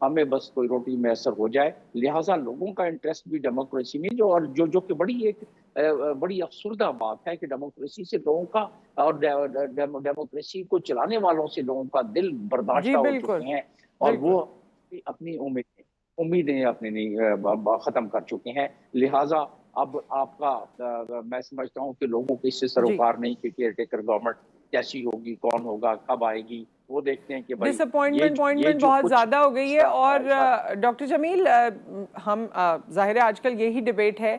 ہمیں بس کوئی روٹی میسر ہو جائے. لہٰذا لوگوں کا انٹرسٹ بھی ڈیموکریسی میں جو کہ بڑی افسردہ بات ہے کہ ڈیموکریسی سے لوگوں کا اور ڈیموکریسی کو چلانے والوں سے لوگوں کا دل جی برداشتہ ہو بالکل چکے ہیں اور بالکل. وہ اپنی امیدیں اپنی ختم کر چکے ہیں. لہٰذا اب آپ کا میں سمجھتا ہوں کہ لوگوں کو اس سے جی سروکار نہیں کہ کیئر ٹیکر گورنمنٹ کیسی ہوگی، کون ہوگا، کب آئے گی. وہ دیکھتے ہیں کہ بھائی ڈس اپوائنٹمنٹ جو بہت کچھ زیادہ ہو گئی ہے. اور ڈاکٹر جمیل، ہم ظاہر ہے آج کل یہی ڈیبیٹ ہے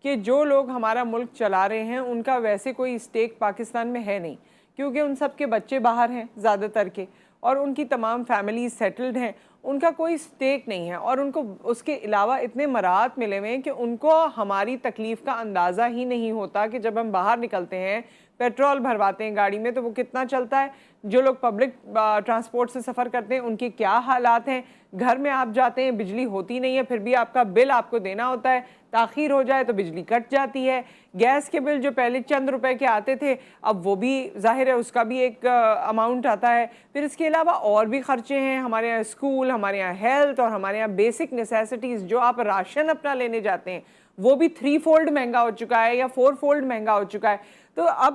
کہ جو لوگ ہمارا ملک چلا رہے ہیں ان کا ویسے کوئی اسٹیک پاکستان میں ہے نہیں، کیونکہ ان سب کے بچے باہر ہیں زیادہ تر کے، اور ان کی تمام فیملیز سیٹلڈ ہیں. ان کا کوئی اسٹیک نہیں ہے اور ان کو اس کے علاوہ اتنے مرات ملے ہوئے ہیں کہ ان کو ہماری تکلیف کا اندازہ ہی نہیں ہوتا کہ جب ہم باہر نکلتے ہیں پیٹرول بھرواتے ہیں گاڑی میں تو وہ کتنا چلتا ہے، جو لوگ پبلک ٹرانسپورٹ سے سفر کرتے ہیں ان کے کیا حالات ہیں، گھر میں آپ جاتے ہیں بجلی ہوتی نہیں ہے پھر بھی آپ کا بل آپ کو دینا ہوتا ہے، تاخیر ہو جائے تو بجلی کٹ جاتی ہے. گیس کے بل جو پہلے چند روپے کے آتے تھے اب وہ بھی ظاہر ہے اس کا بھی ایک اماؤنٹ آتا ہے. پھر اس کے علاوہ اور بھی خرچے ہیں، ہمارے یہاں اسکول، ہمارے یہاں ہیلتھ، اور ہمارے یہاں بیسک نیسیسٹیز جو آپ راشن اپنا لینے جاتے ہیں وہ بھی 3 فولڈ مہنگا ہو چکا ہے یا 4 فولڈ مہنگا ہو چکا ہے. تو اب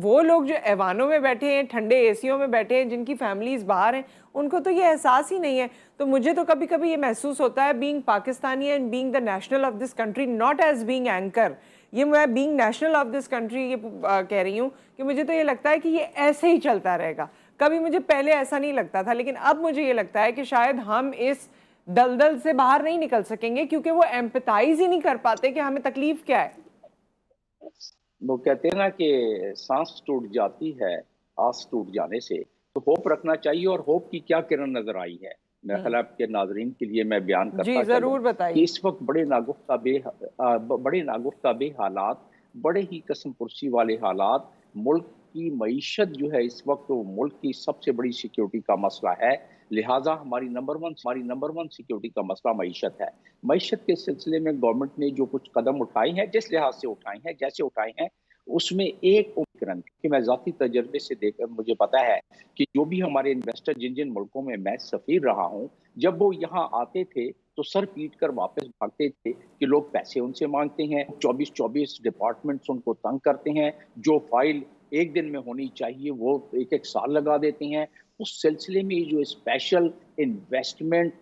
وہ لوگ جو ایوانوں میں بیٹھے ہیں، ٹھنڈے اے سیوں میں بیٹھے ہیں، جن کی فیملیز باہر ہیں، ان کو تو یہ احساس ہی نہیں ہے. تو مجھے تو کبھی کبھی یہ محسوس ہوتا ہے being Pakistani and being the national of this country, not as being anchor, یہ میں being national of this country یہ کہہ رہی ہوں کہ مجھے تو یہ لگتا ہے کہ یہ ایسے ہی چلتا رہے گا. کبھی مجھے پہلے ایسا نہیں لگتا تھا لیکن اب مجھے یہ لگتا ہے کہ شاید ہم اس دلدل سے باہر نہیں نکل سکیں گے کیونکہ وہ ایمپتائز ہی نہیں کر پاتے کہ ہمیں تکلیف کیا ہے. وہ کہتے ہیں نا کہ سانس ٹوٹ جاتی ہے آس ٹوٹ جانے سے، تو ہوپ رکھنا چاہیے. اور ہوپ کی کیا کرن نظر آئی ہے، میں خیال آپ کے ناظرین کے لیے میں بیان جی کرتا چلوں ضرور کہ بتائیے. اس وقت بڑے ناگفتہ حالات، بڑے ہی قسم پرسی والے حالات، ملک کی معیشت جو ہے اس وقت وہ ملک کی سب سے بڑی سیکیورٹی کا مسئلہ ہے. لہٰذا ہماری نمبر ون سیکیورٹی کا مسئلہ معیشت ہے. معیشت کے سلسلے میں گورنمنٹ نے جو کچھ قدم اٹھائے ہیں، جس لحاظ سے اٹھائے ہیں، جیسے اٹھائے ہیں، اس میں ایک اومیکرن کہ میں ذاتی تجربے سے دیکھ کر مجھے پتا ہے کہ جو بھی ہمارے انویسٹر جن ملکوں میں میں سفیر رہا ہوں، جب وہ یہاں آتے تھے تو سر پیٹ کر واپس بھاگتے تھے کہ لوگ پیسے ان سے مانگتے ہیں، 24 ڈپارٹمنٹس ان کو تنگ کرتے ہیں، جو فائل ایک دن میں ہونی چاہیے وہ ایک سال لگا دیتے ہیں. اس سلسلے میں جو اسپیشل انویسٹمنٹ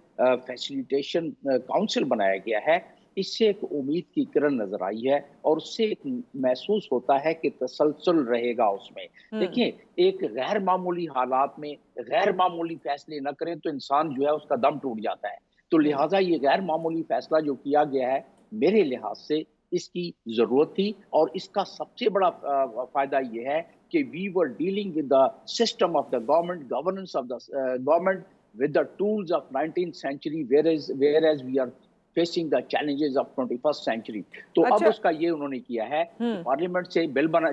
فیسیلیٹیشن کاؤنسل بنایا گیا ہے، اس سے ایک امید کی کرن نظر آئی ہے اور اس سے ایک محسوس ہوتا ہے کہ تسلسل رہے گا اس میں. دیکھیں، ایک غیر معمولی حالات میں غیر معمولی فیصلے نہ کریں تو انسان جو ہے اس کا دم ٹوٹ جاتا ہے. تو لہٰذا یہ غیر معمولی فیصلہ جو کیا گیا ہے میرے لحاظ سے اس کی ضرورت تھی، اور اس کا سب سے بڑا فائدہ یہ ہے کہ we are dealing with the system of the government, governance of the government with the tools of 19th century, whereas we are facing the challenges of 21st century. تو اب اچھا. اس کا یہ انہوں نے کیا ہے کہ پارلیمنٹ سے بل بنا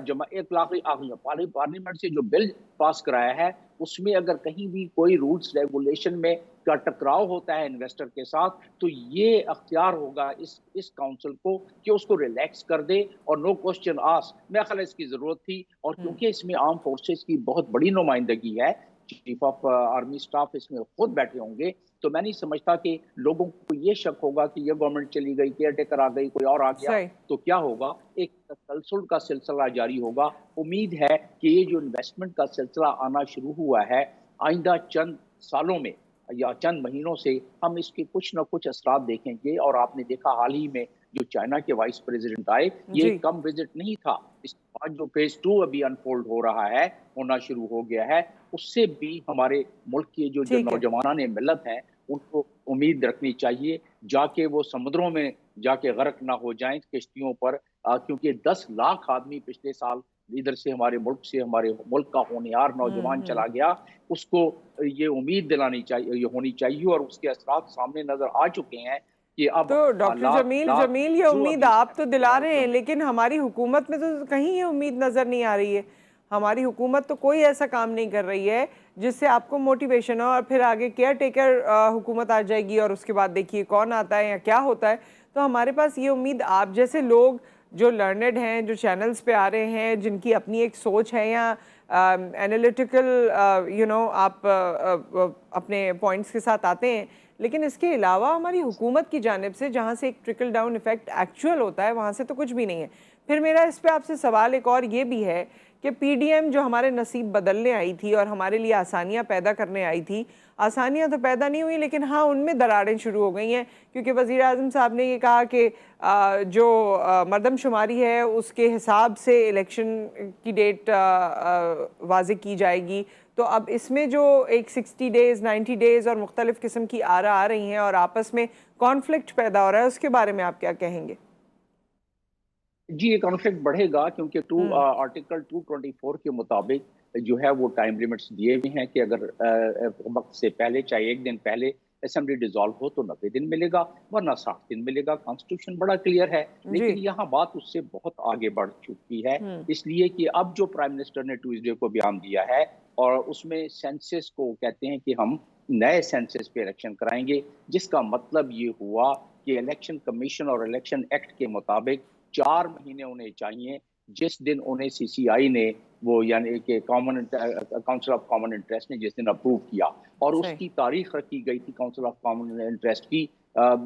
پارلیمنٹ سے جو بل پاس کرایا ہے اس میں اگر کہیں بھی کوئی رولز ریگولیشن میں کا ٹکراؤ ہوتا ہے انویسٹر کے ساتھ تو یہ اختیار ہوگا اس کاؤنسل کو کہ اس کو ریلیکس کر دے اور نو کوسچن آسک. میں خیال اس کی ضرورت تھی، اور کیونکہ اس میں آرم فورسز کی بہت بڑی نمائندگی ہے، چیف آف آرمی سٹاف اس میں خود بیٹھے ہوں گے، تو میں نہیں سمجھتا کہ لوگوں کو یہ شک ہوگا کہ یہ گورنمنٹ چلی گئی، کیئر ٹیکر آ گئی، کوئی اور آ گیا صحیح. تو کیا ہوگا. ایک تسلسل کا سلسلہ جاری ہوگا. امید ہے کہ یہ جو انویسٹمنٹ کا سلسلہ آنا شروع ہوا ہے، آئندہ چند سالوں میں یا چند مہینوں سے ہم اس کے کچھ نہ کچھ اثرات دیکھیں گے. اور آپ نے دیکھا حال ہی میں جو چائنا کے وائس پریزیڈنٹ آئے، یہ جی کم وزٹ نہیں تھا. اس کے بعد جو فیز 2 ابھی انفولڈ ہو رہا ہے، ہونا شروع ہو گیا ہے، اس سے بھی ہمارے ملک کے جو ٹھیک ہے. نوجوانان ملت ہیں ان کو امید رکھنی چاہیے، جا کے وہ سمندروں میں جا کے غرق نہ ہو جائیں کشتیوں پر، کیونکہ 10 لاکھ آدمی پچھلے سال ادھر سے ہمارے ملک کا ہونہار نوجوان چلا گیا. اس کو یہ امید دلانی چاہیے، یہ ہونی چاہیے، اور اس کے اثرات سامنے نظر آ چکے ہیں کہ اب تو ڈاکٹر حالات جمیل یہ جو امید ابھی آپ تو دلا رہے ہیں لیکن ہماری حکومت میں تو کہیں یہ امید نظر نہیں آ رہی ہے. ہماری حکومت تو کوئی ایسا کام نہیں کر رہی ہے جس سے آپ کو موٹیویشن ہو، اور پھر آگے کیئر ٹیکر حکومت آ جائے گی اور اس کے بعد دیکھیے کون آتا ہے یا کیا ہوتا ہے. تو ہمارے پاس یہ امید آپ جیسے لوگ جو لرنڈ ہیں، جو چینلز پہ آ رہے ہیں، جن کی اپنی ایک سوچ ہے یا انالیٹیکل آپ اپنے پوائنٹس کے ساتھ آتے ہیں، لیکن اس کے علاوہ ہماری حکومت کی جانب سے جہاں سے ایک ٹرکل ڈاؤن ایفیکٹ ایکچوئل ہوتا ہے وہاں سے تو کچھ بھی نہیں ہے. پھر میرا اس پہ آپ سے سوال ایک اور یہ بھی ہے کہ پی ڈی ایم جو ہمارے نصیب بدلنے آئی تھی اور ہمارے لیے آسانیاں پیدا کرنے آئی تھی, آسانیاں تو پیدا نہیں ہوئی لیکن ہاں ان میں دراڑیں شروع ہو گئی ہیں, کیونکہ وزیر اعظم صاحب نے یہ کہا کہ جو مردم شماری ہے اس کے حساب سے الیکشن کی ڈیٹ واضح کی جائے گی. تو اب اس میں جو ایک 60 ڈیز 90 ڈیز اور مختلف قسم کی آرا آ رہی ہیں اور آپس میں کانفلکٹ پیدا ہو رہا ہے, اس کے بارے میں آپ کیا کہیں گے؟ جی یہ کانفلکٹ بڑھے گا کیونکہ آرٹیکل 224 کے مطابق جو ہے وہ ٹائم لیمٹس دیے ہوئے ہیں کہ اگر وقت سے پہلے چاہے ایک دن پہلے اسمبلی ڈیزالو ہو تو 90 دن ملے گا ورنہ 60 دن ملے گا. کانسٹیٹیوشن بڑا کلیئر ہے, لیکن یہاں بات اس سے بہت آگے بڑھ چکی ہے, اس لیے کہ اب جو پرائم منسٹر نے ٹیوزڈے کو بیان دیا ہے اور اس میں سینسس کو کہتے ہیں کہ ہم نئے سینسس پہ الیکشن کرائیں گے, جس کا مطلب یہ ہوا کہ الیکشن کمیشن اور الیکشن ایکٹ کے مطابق 4 مہینے انہیں چاہیے جس دن انہیں سی سی آئی نے وہ یعنی کہ کاؤنسل آف کامن انٹرسٹ نے جس دن اپروو کیا, اور اس کی تاریخ رکھی گئی تھی کاؤنسل آف کامن انٹرسٹ کی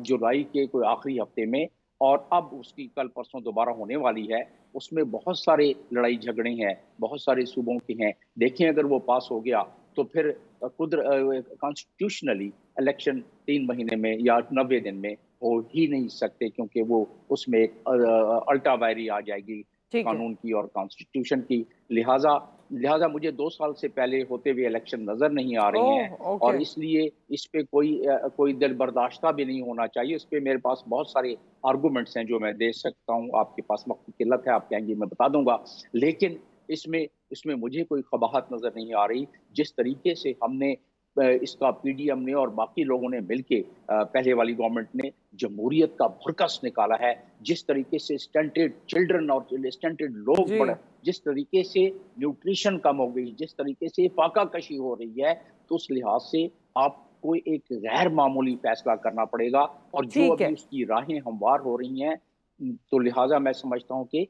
جولائی کے کوئی آخری ہفتے میں, اور اب اس کی کل پرسوں دوبارہ ہونے والی ہے. اس میں بہت سارے لڑائی جھگڑے ہیں, بہت سارے صوبوں کے ہیں. دیکھیں اگر وہ پاس ہو گیا تو پھر کانسٹیٹیوشنلی الیکشن 3 مہینے میں یا 90 دن میں ہو ہی نہیں سکتے, کیونکہ وہ اس میں ایک الٹا وائری آ جائے گی قانون کی اور کانسٹیٹیوشن کی. لہٰذا مجھے 2 سال سے پہلے ہوتے ہوئے الیکشن نظر نہیں آ رہی ہیں, اور اس لیے اس پہ کوئی دل برداشتہ بھی نہیں ہونا چاہیے. اس پہ میرے پاس بہت سارے آرگومنٹس ہیں جو میں دے سکتا ہوں, آپ کے پاس وقت کی قلت ہے, آپ کہیں گے میں بتا دوں گا, لیکن اس میں مجھے کوئی قباحت نظر نہیں آ رہی. جس طریقے سے ہم نے اس کا پی ڈی ایم نے اور باقی لوگوں نے مل کے پہلے والی گورنمنٹ نے جمہوریت کا بھرکس نکالا ہے, جس طریقے سے اسٹنٹڈ چلڈرن اور اسٹنٹڈ لوگ بڑھے, جس طریقے سے نیوٹریشن کم ہو گئی, جس طریقے سے فاقہ کشی ہو رہی ہے, تو اس لحاظ سے آپ کو ایک غیر معمولی فیصلہ کرنا پڑے گا, اور جو ابھی اس کی راہیں ہموار ہو رہی ہیں تو لہٰذا میں سمجھتا ہوں کہ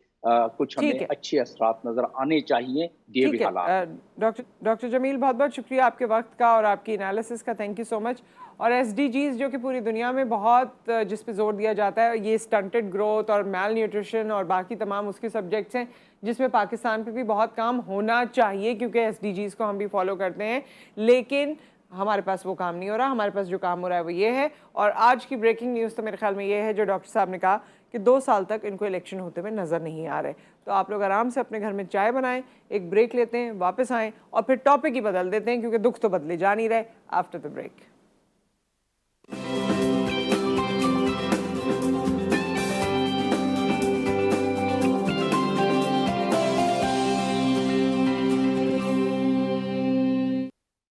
کچھ ہمیں اچھے اثرات نظر آنے چاہیے دیے ہوئے حالات. ڈاکٹر جمیل بہت بہت شکریہ آپ کے وقت کا اور آپ کی انالیسس کا, تھینک یو سو مچ. اور ایس ڈی جیز جو کہ پوری دنیا میں بہت جس پہ زور دیا جاتا ہے, یہ اسٹنٹڈ گروتھ اور میل نیوٹریشن اور باقی تمام اس کے سبجیکٹس ہیں جس میں پاکستان پہ بھی بہت کام ہونا چاہیے, کیونکہ ایس ڈی جیز کو ہم بھی فالو کرتے ہیں, لیکن ہمارے پاس وہ کام نہیں ہو رہا. ہمارے پاس جو کام ہو رہا ہے وہ یہ ہے. اور آج کی بریکنگ نیوز تو میرے خیال میں یہ ہے جو ڈاکٹر صاحب نے کہا کہ 2 سال تک ان کو الیکشن ہوتے ہوئے نظر نہیں آ رہے. تو آپ لوگ آرام سے اپنے گھر میں چائے بنائیں, ایک بریک لیتے ہیں, واپس آئیں اور پھر ٹاپک ہی بدل دیتے ہیں, کیونکہ دکھ تو بدلے جا نہیں رہے. After the break.